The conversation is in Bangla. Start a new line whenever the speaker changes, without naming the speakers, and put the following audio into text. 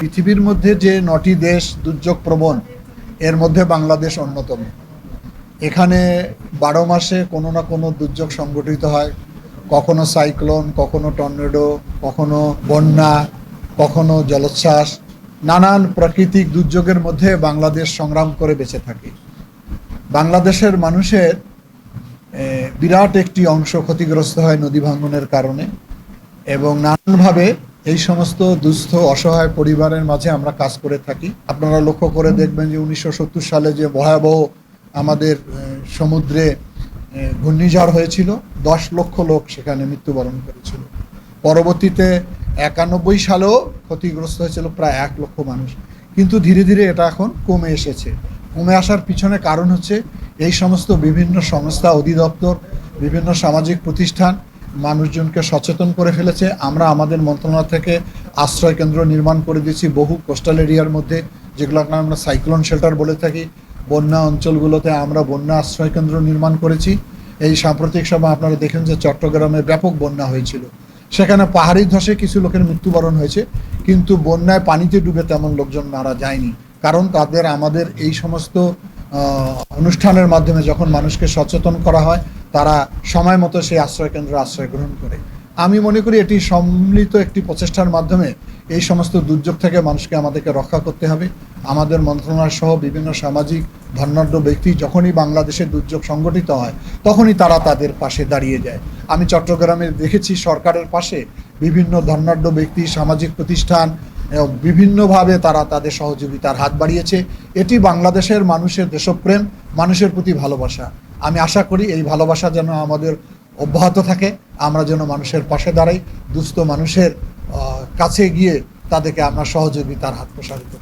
পৃথিবীর মধ্যে যে 9টি দেশ দুর্যোগ প্রবণ, এর মধ্যে বাংলাদেশ অন্যতম। এখানে 12 মাসে কোনো না কোনো দুর্যোগ সংঘটিত হয়। কখনো সাইক্লোন, কখনো টর্নেডো, কখনো বন্যা, কখনো জলোচ্ছ্বাস। নানান প্রাকৃতিক দুর্যোগের মধ্যে বাংলাদেশ সংগ্রাম করে বেঁচে থাকে। বাংলাদেশের মানুষের বিরাট একটি অংশ ক্ষতিগ্রস্ত হয় নদী ভাঙনের কারণে, এবং নানানভাবে এই সমস্ত দুস্থ অসহায় পরিবারের মাঝে আমরা কাজ করে থাকি। আপনারা লক্ষ্য করে দেখবেন যে 1970 সালে যে ভয়াবহ আমাদের সমুদ্রে ঘূর্ণিঝড় হয়েছিল, 10 লক্ষ লোক সেখানে মৃত্যুবরণ করেছিল। পরবর্তীতে 91 সালেও ক্ষতিগ্রস্ত হয়েছিল প্রায় 1 লক্ষ মানুষ। কিন্তু ধীরে ধীরে এটা এখন কমে এসেছে। কমে আসার পিছনে কারণ হচ্ছে এই সমস্ত বিভিন্ন সংস্থা, অধিদপ্তর, বিভিন্ন সামাজিক প্রতিষ্ঠান মানুষজনকে সচেতন করে ফেলেছে। আমরা আমাদের মন্ত্রণালয় থেকে আশ্রয় কেন্দ্র নির্মাণ করে দিয়েছি বহু কোস্টাল এরিয়ার মধ্যে, যেগুলোকে আমরা সাইক্লোন শেল্টার বলে থাকি। বন্যা অঞ্চলগুলোতে আমরা বন্যা আশ্রয় কেন্দ্র নির্মাণ করেছি। এই সাম্প্রতিক সময় আপনারা দেখেন যে চট্টগ্রামে ব্যাপক বন্যা হয়েছিল, সেখানে পাহাড়ি ধসে কিছু লোকের মৃত্যুবরণ হয়েছে, কিন্তু বন্যায় পানিতে ডুবে তেমন লোকজন মারা যায়নি। কারণ তাদের আমাদের এই সমস্ত অনুষ্ঠানের মাধ্যমে যখন মানুষকে সচেতন করা হয়, তারা সময় মতো সেই আশ্রয়কেন্দ্রে আশ্রয় গ্রহণ করে। আমি মনে করি এটি সম্মিলিত একটি প্রচেষ্টার মাধ্যমে এই সমস্ত দুর্যোগ থেকে মানুষকে আমাদেরকে রক্ষা করতে হবে। আমাদের মন্ত্রণালয় সহ বিভিন্ন সামাজিক ধনাঢ্য ব্যক্তি যখনই বাংলাদেশে দুর্যোগ সংগঠিত হয়, তখনই তারা তাদের পাশে দাঁড়িয়ে যায়। আমি চট্টগ্রামে দেখেছি সরকারের পাশে বিভিন্ন ধনাঢ্য ব্যক্তি, সামাজিক প্রতিষ্ঠান বিভিন্নভাবে তারা তাদের সহযোগিতার হাত বাড়িয়েছে। এটি বাংলাদেশের মানুষের দেশপ্রেম, মানুষের প্রতি ভালোবাসা। আমি আশা করি এই ভালোবাসা যেন আমাদের অব্যাহত থাকে, আমরা যেন মানুষের পাশে দাঁড়াই, দুস্থ মানুষের কাছে গিয়ে তাদেরকে আমরা সহযোগিতার হাত প্রসারিত করি।